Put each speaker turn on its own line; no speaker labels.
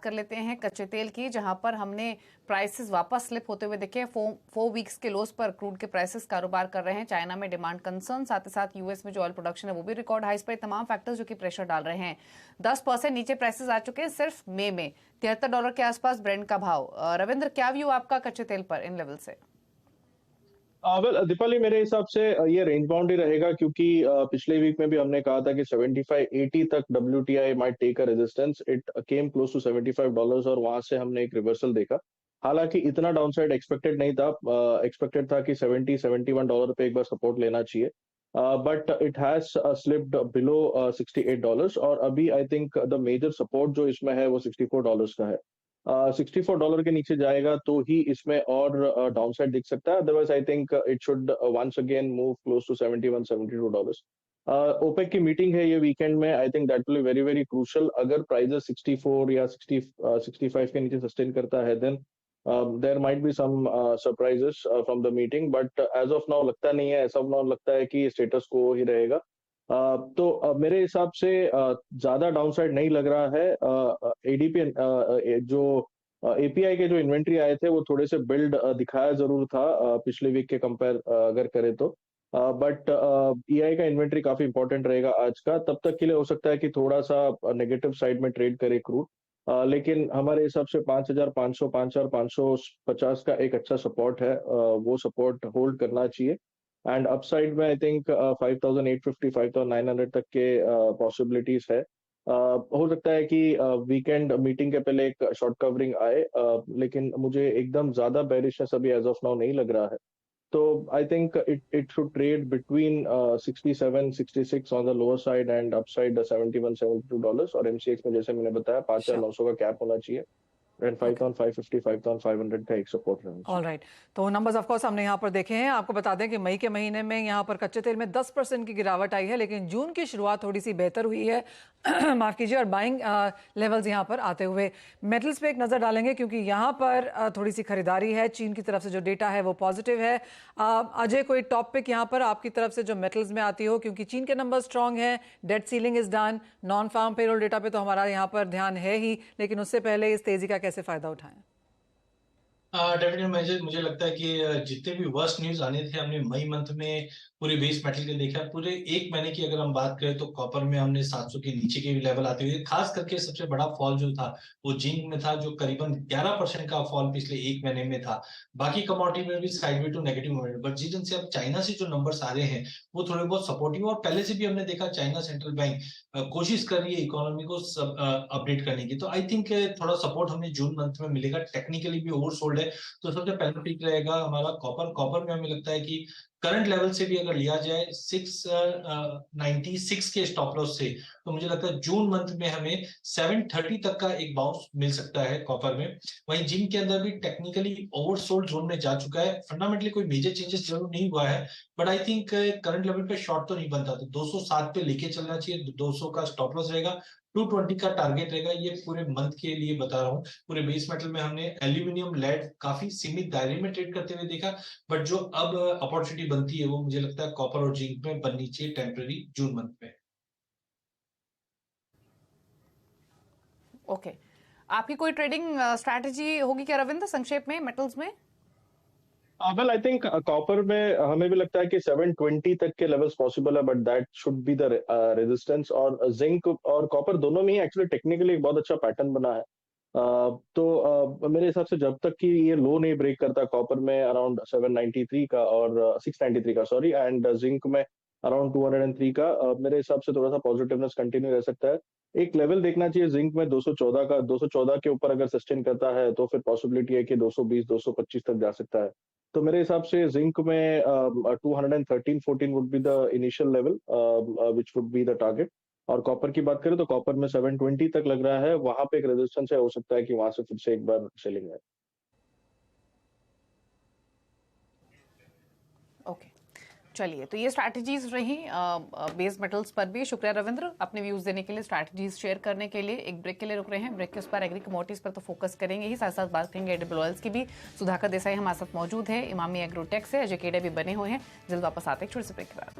कर लेते हैं कच्चे तेल की, जहां पर हमने प्राइसेस वापस स्लिप होते हुए देखे। 4 वीक्स के लोस पर क्रूड के प्राइसेस कारोबार कर रहे हैं। चाइना में डिमांड कंसर्न, साथ ही साथ यूएस में जो ऑयल प्रोडक्शन है वो भी रिकॉर्ड हाइस पर, तमाम फैक्टर्स जो कि प्रेशर डाल रहे हैं। 10% नीचे प्राइसेस आ चुके हैं सिर्फ मई में। $73 के आसपास ब्रेंट का भाव। रविंद्र, क्या व्यू आपका कच्चे तेल पर इन लेवल से?
वेल दीपाली, मेरे हिसाब से ये रेंज बाउंड ही रहेगा, क्योंकि पिछले वीक में भी हमने कहा था कि 75-80 तक WTI might take a resistance. It came close to $75 और वहां से हमने एक रिवर्सल देखा। हालांकि इतना डाउनसाइड एक्सपेक्टेड नहीं था। एक्सपेक्टेड था कि 70-71 डॉलर पे एक बार सपोर्ट लेना चाहिए, but it has slipped below $68। और अभी I think the major support जो इसमें है वो $64 का है। $64 के नीचे जाएगा तो ही इसमें और डाउनसाइड दिख सकता है। Otherwise I think it should once again move close to $71-72। OPEC की मीटिंग है ये वीकेंड में। I think that will be very very crucial. अगर प्राइजेस 64 या 65 के नीचे सस्टेन करता है, then there might be some surprises from the meeting, but as of now लगता नहीं है। एज ऑफ नाउ लगता है कि स्टेटस को ही रहेगा। तो मेरे हिसाब से ज्यादा डाउनसाइड नहीं लग रहा है। एडीपी जो एपीआई के जो इन्वेंट्री आए थे वो थोड़े से बिल्ड दिखाया जरूर था पिछले वीक के कंपेयर अगर करें तो। बट ईआई का इन्वेंट्री काफी इंपॉर्टेंट रहेगा आज का। तब तक के लिए हो सकता है कि थोड़ा सा नेगेटिव साइड में ट्रेड करे क्रूड। लेकिन हमारे हिसाब से 5,500 5,550 का एक अच्छा सपोर्ट है। वो सपोर्ट होल्ड करना चाहिए। एंड अपसाइड में आई थिंक 5,850 5,900 तक के पॉसिबिलिटीज है। हो सकता है कि वीकेंड मीटिंग के पहले एक शॉर्ट कवरिंग आए, लेकिन मुझे एकदम ज्यादा बेरिशनेस अभी एज ऑफ नाउ नहीं लग रहा है। तो आई think it should trade between 67-66 on the lower side and upside $71-72। और एमसीएक्स में जैसे मैंने बताया 5,900 का कैप होना चाहिए एंड
Okay.
5,550 5,500 का एक सपोर्ट रहना
ऑल
चाहिए।
राइट, तो नंबर्स ऑफ कोर्स हमने यहाँ पर देखे हैं। आपको बता दें कि मई के महीने में यहाँ पर कच्चे तेल में 10% की गिरावट आई है, लेकिन जून की शुरुआत थोड़ी सी बेहतर हुई है माफ कीजिए, और बाइंग लेवल्स यहाँ पर आते हुए। मेटल्स पे एक नज़र डालेंगे क्योंकि यहाँ पर थोड़ी सी खरीदारी है। चीन की तरफ से जो डेटा है वो पॉजिटिव है। अजय, कोई टॉप पिक यहाँ पर आपकी तरफ से जो मेटल्स में आती हो, क्योंकि चीन के नंबर स्ट्रॉन्ग है, debt ceiling is done, non farm payroll data पे तो हमारा यहाँ पर ध्यान है ही, लेकिन उससे पहले इस तेजी का कैसे फायदा उठाएं?
डेफिनेटली मुझे मुझे लगता है कि जितने भी वर्स्ट न्यूज आने थे हमने मई मंथ में पूरे बेस मेटल के देखा। पूरे एक महीने की अगर हम बात करें तो कॉपर में हमने 700 के नीचे के भी लेवल आते हुए, खास करके सबसे बड़ा फॉल जो था वो जिंक में था, जो करीबन 11% का फॉल पिछले एक महीने में था। बाकी कमोडिटी में भी sideway to negative movement, but जिस दिन से अब चाइना से जो नंबर्स आ रहे हैं वो थोड़े बहुत सपोर्टिव। और पहले से भी हमने देखा चाइना सेंट्रल बैंक कोशिश कर रही है इकोनॉमी को अपडेट करने की। तो आई थिंक थोड़ा सपोर्ट हमें जून मंथ में मिलेगा। टेक्निकली भी ओवरसोल्ड है, तो सबसे पहला पिक रहेगा हमारा कॉपर। कॉपर में हमें लगता है कि करंट लेवल से भी अगर लिया जाए 696 के स्टॉप लॉस से, तो मुझे लगता है जून मंथ में हमें 730 तक का एक बाउंस मिल सकता है कॉपर में। वहीं जिंक के अंदर भी टेक्निकली ओवरसोल्ड जोन में जा चुका है। फंडामेंटली कोई मेजर चेंजेस जरूर नहीं हुआ है, but I think current level पे शॉर्ट तो नहीं बनता, तो 207 पे लेके चलना चाहिए। 200 का स्टॉप लॉस रहेगा, 220 का टारगेट रहेगा। ये पूरे मंथ के लिए बता रहा हूँ। पूरे बेस मेटल में हमने एल्यूमिनियम लेड काफी सीमित दायरे में ट्रेड करते हुए देखा, बट जो अब अपॉर्चुनिटी बनती है वो मुझे लगता है कॉपर और जिंक में बननी चाहिए टेम्पररी जून मंथ में।
ओके, आपकी कोई ट्रेडिंग स्ट्रैटेजी होगी क्या रविंद्र, संक्षेप में मेटल्स में?
वेल आई थिंक कॉपर में हमें भी लगता है कि 720 तक के लेवल्स पॉसिबल है, but that should be the resistance. और जिंक और कॉपर दोनों में ही एक्चुअली टेक्निकली एक बहुत अच्छा पैटर्न बना है। तो मेरे हिसाब से जब तक कि ये लो नहीं ब्रेक करता कॉपर में अराउंड 793 का और 693 का, सॉरी, एंड जिंक में अराउंड 203 का, मेरे हिसाब से थोड़ा सा पॉजिटिवनेस कंटिन्यू रह सकता है। एक लेवल देखना चाहिए जिंक में 214 का। 214 के ऊपर अगर सस्टेन करता है तो फिर पॉसिबिलिटी है कि 220 225 तक जा सकता है। तो मेरे हिसाब से जिंक में 213-14 would be the initial level which would be the target. और कॉपर की बात करें तो कॉपर में 720 तक लग रहा है, वहां पे एक रेजिस्टेंस है। हो सकता है कि वहां से फिर से एक बार सेलिंग है।
ओके, चलिए, तो ये स्ट्रैटेजीज रही बेस मेटल्स पर भी। शुक्रिया रविंद्र अपने व्यूज देने के लिए, स्ट्रैटेजीज शेयर करने के लिए। एक ब्रेक के लिए रुक रहे हैं। ब्रेक के उस पर एग्री कमोडिटीज पर तो फोकस करेंगे ही, साथ साथ बात करेंगे एडिबल ऑयल्स की भी। सुधाकर देसाई हमारे साथ मौजूद है, इमामी एग्रोटेक से। अजय केडे भी बने हुए हैं। जल्द वापस आते हैं एक छोटे से ब्रेक के बाद।